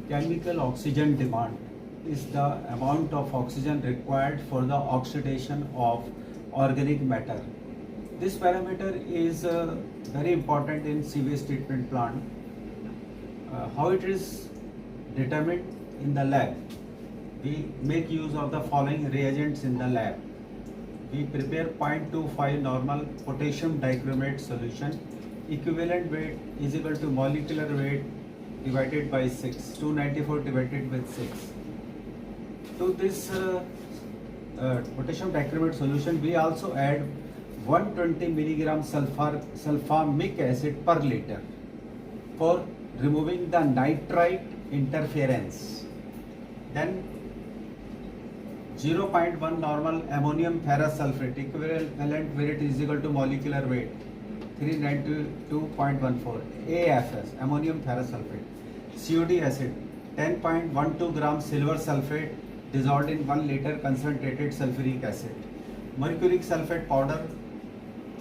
Chemical oxygen demand is the amount of oxygen required for the oxidation of organic matter. This parameter is very important in sewage treatment plant. How it is determined in the lab? We make use of the following reagents in the lab. We prepare 0.25 normal potassium dichromate solution. Equivalent weight is equal to molecular weight divided by 6, 294 divided with 6. To this potassium dichromate solution, we also add 120 milligram sulfamic acid per liter for removing the nitrite interference. Then 0.1 normal ammonium ferrous sulfate, equivalent weight is equal to molecular weight 392.14, AFS, ammonium ferrous sulfate. COD acid, 10.12 gram silver sulfate dissolved in 1 liter concentrated sulfuric acid. Mercuric sulfate powder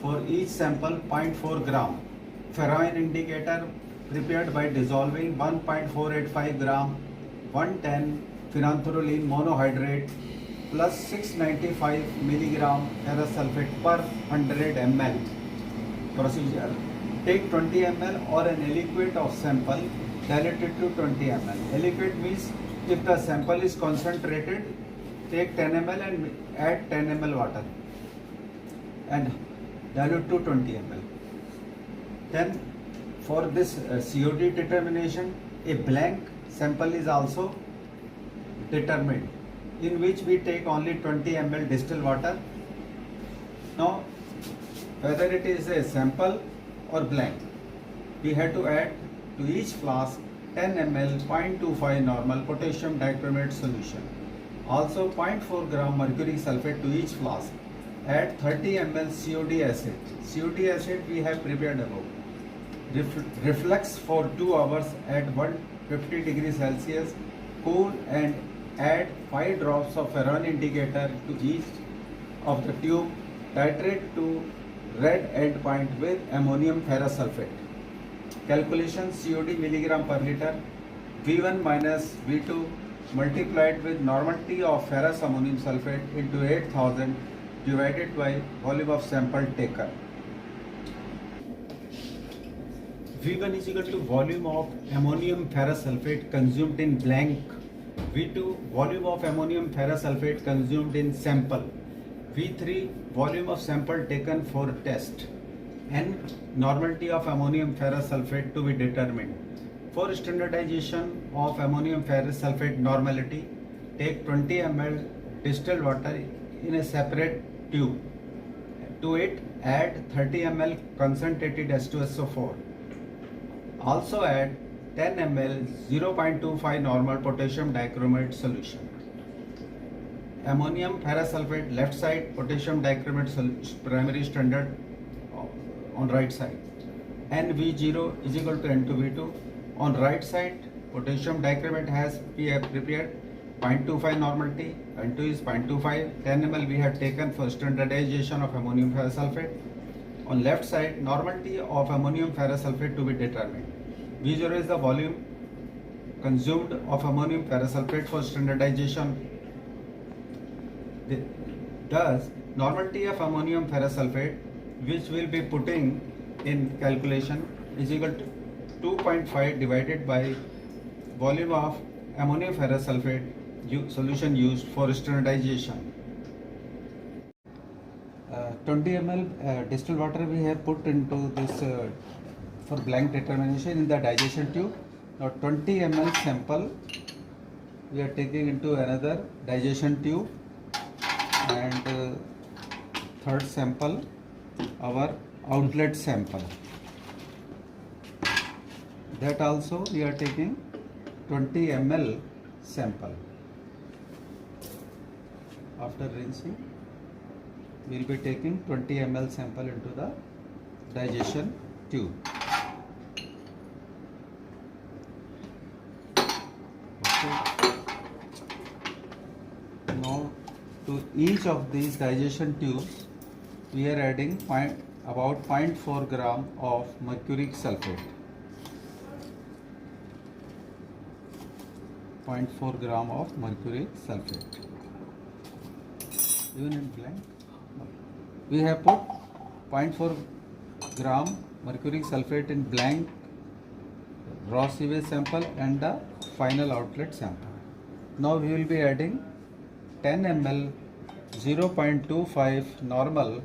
for each sample 0.4 gram. Ferroin indicator prepared by dissolving 1.485 gram 110 phenanthrolene monohydrate plus 695 milligram ferrous sulfate per 100 ml. Procedure: take 20 ml or an aliquot of sample, dilute it to 20 ml. Aliquot means if the sample is concentrated, take 10 ml and add 10 ml water and dilute to 20 ml. Then for this COD determination, a blank sample is also determined, in which we take only 20 ml distilled water. Now, whether it is a sample or blank, we have to add to each flask 10 ml 0.25 normal potassium dichromate solution. Also 0.4 gram mercury sulfate to each flask. Add 30 ml COD acid. COD acid we have prepared above. Reflux for 2 hours at 150 degrees Celsius. Cool and add 5 drops of ferron indicator to each of the tube. Titrate to red end point with ammonium ferrous sulfate. Calculation: COD milligram per liter, V1 minus V2 multiplied with normality of ferrous ammonium sulfate into 8000 divided by volume of sample taken. V1 is equal to volume of ammonium ferrous sulfate consumed in blank. V2 volume of ammonium ferrous sulfate consumed in sample. V3 volume of sample taken for test. And normality of ammonium ferrous sulfate to be determined. For standardization of ammonium ferrous sulfate normality, take 20 ml distilled water in a separate tube. To it, add 30 ml concentrated H2SO4. Also add 10 ml 0.25 normal potassium dichromate solution. Ammonium ferrous sulfate left side, potassium dichromate primary standard on right side. NV0 is equal to N2V2. On right side, potassium dichromate has we have prepared 0.25 normality, N2 is 0.25, 10 ml we have taken for standardization of ammonium ferrous sulfate. On left side, normality of ammonium ferrous sulfate to be determined. V0 is the volume consumed of ammonium ferrous sulfate for standardization. Thus, normality of ammonium ferrous sulfate, which will be putting in calculation, is equal to 2.5 divided by volume of ammonium ferrous sulfate solution used for standardization. 20 ml distilled water we have put into this for blank determination in the digestion tube. Now 20 ml sample we are taking into another digestion tube, and third sample our outlet sample, that also we are taking 20 ml sample. After rinsing, we will be taking 20 ml sample into the digestion tube. Okay. Now to each of these digestion tubes we are adding about 0.4 gram of mercuric sulfate. 0.4 gram of mercury sulfate. Even in blank, we have put 0.4 gram mercury sulfate in blank raw sewage sample and the final outlet sample. Now we will be adding 10 ml 0.25 normal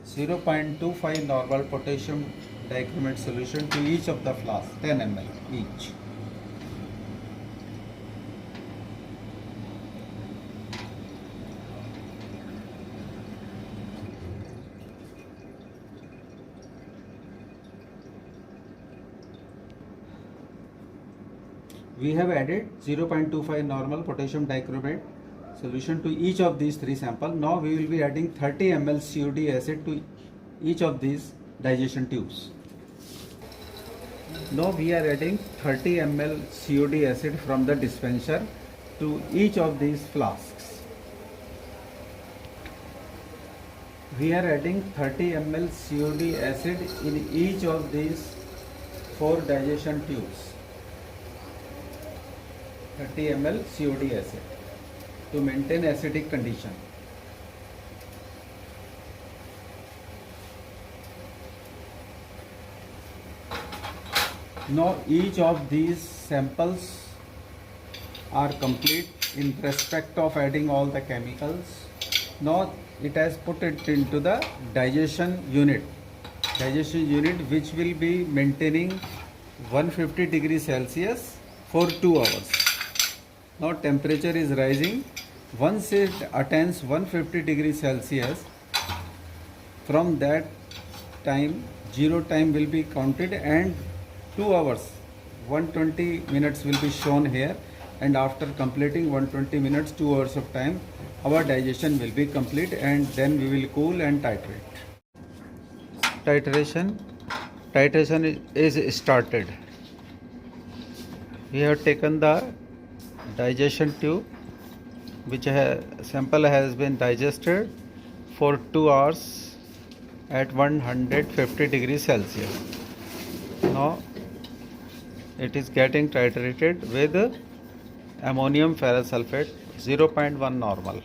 0.25 normal potassium dichromate solution to each of the flasks, 10 ml each. We have added 0.25 normal potassium dichromate solution to each of these three samples. Now we will be adding 30 ml COD acid to each of these digestion tubes. Now we are adding 30 ml COD acid from the dispenser to each of these flasks. We are adding 30 ml COD acid in each of these 4 digestion tubes. 30 ml COD acid to maintain acidic condition. Now each of these samples are complete in respect of adding all the chemicals. Now it has put it into the digestion unit which will be maintaining 150 degrees Celsius for 2 hours. Now temperature is rising. Once it attains 150 degrees Celsius, from that time 0 time will be counted and 2 hours 120 minutes will be shown here, and after completing 120 minutes 2 hours of time our digestion will be complete, and then we will cool and titrate. Titration is started. We have taken the digestion tube which sample has been digested for 2 hours at 150 degrees Celsius. Now it is getting titrated with ammonium ferrous sulfate 0.1 normal.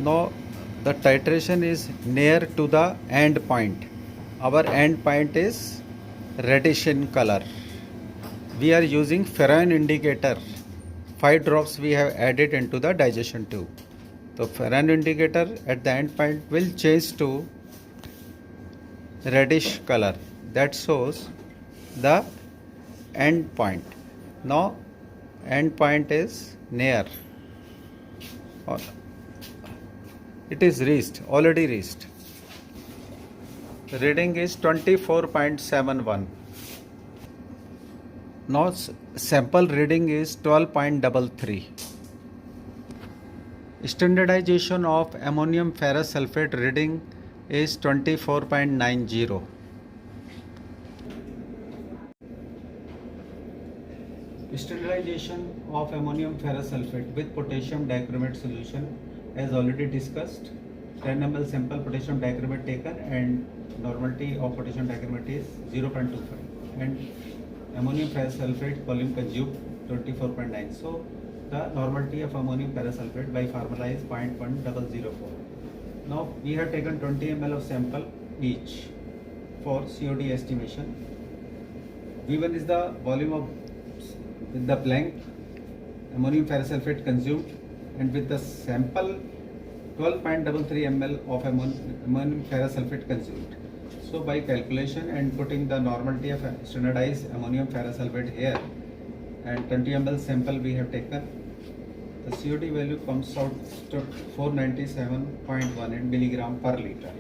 Now the titration is near to the end point. Our end point is reddish in color. We are using ferrine indicator. 5 drops we have added into the digestion tube. So ferrine indicator at the end point will change to reddish color. That shows the end point. Now end point is near. It is reached, already reached. The reading is 24.71. Now sample reading is 12.33. Standardization of ammonium ferrous sulfate reading is 24.90. Standardization of ammonium ferrous sulfate with potassium dichromate solution, as already discussed. 10 ml sample potassium dichromate taken and normality of potassium dichromate is 0.25 and ammonium ferrous sulfate volume consumed 24.9. So the normality of ammonium ferrous sulfate by formula is 0.1004. Now we have taken 20 ml of sample each for COD estimation. V1 is the volume of the blank ammonium ferrous sulfate consumed, and with the sample 12.33 ml of ammonium ferrous sulfate consumed. So by calculation and putting the normality of standardized ammonium ferrous sulfate here and 20 ml sample we have taken, the COD value comes out to 497.18 milligram per liter.